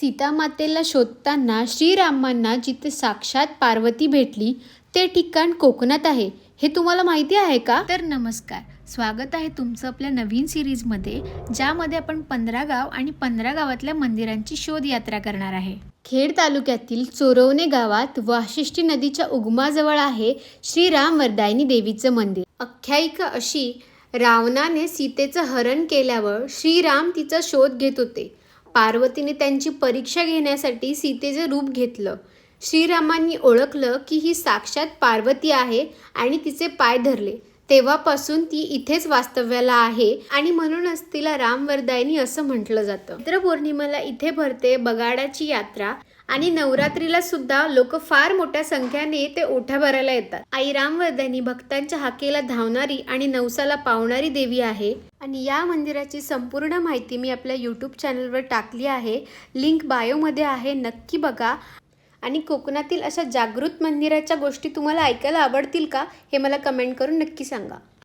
सीता मातेला शोधताना श्रीरामांना जिथे साक्षात पार्वती भेटली ते ठिकाण कोकणात आहे. हे तुम्हाला माहिती आहे का? तर नमस्कार, स्वागत आहे तुमचं आपल्या नवीन सिरीजमध्ये, ज्यामध्ये आपण 15 गाव आणि 15 गावातल्या मंदिरांची शोध यात्रा करणार आहे. खेड तालुक्यातील चोरवणे गावात वाशिष्ठी नदीच्या उगमाजवळ आहे श्री रामवरदायिनी देवीचं मंदिर. आख्यायिका अशी, रावणाने सीतेचं हरण केल्यावर श्रीराम तिचा शोध घेत होते. पार्वतीने त्यांची परीक्षा घेण्यासाठी सीतेचं रूप घेतलं. श्रीरामांनी ओळखलं की ही साक्षात पार्वती आहे आणि तिचे पाय धरले. तेव्हापासून ती इथेच वास्तव्याला आहे आणि म्हणूनच तिला रामवरदायिनी असं म्हटलं जातं. चैत्र पौर्णिमेला इथे भरते बगाडाची यात्रा आणि नवरात्रीला सुद्धा लोक फार मोठ्या संख्येने ते ओठा भरायला येतात. आई रामवरदायिनी भक्तांच्या हाकेला धावणारी आणि नवसाला पावणारी देवी आहे. आणि या मंदिराची संपूर्ण माहिती मी आपल्या यूट्यूब चॅनलवर टाकली आहे. लिंक बायोमध्ये आहे, नक्की बघा. आणि कोकणातील अशा जागृत मंदिराच्या गोष्टी तुम्हाला ऐकायला आवडतील का, हे मला कमेंट करून नक्की सांगा.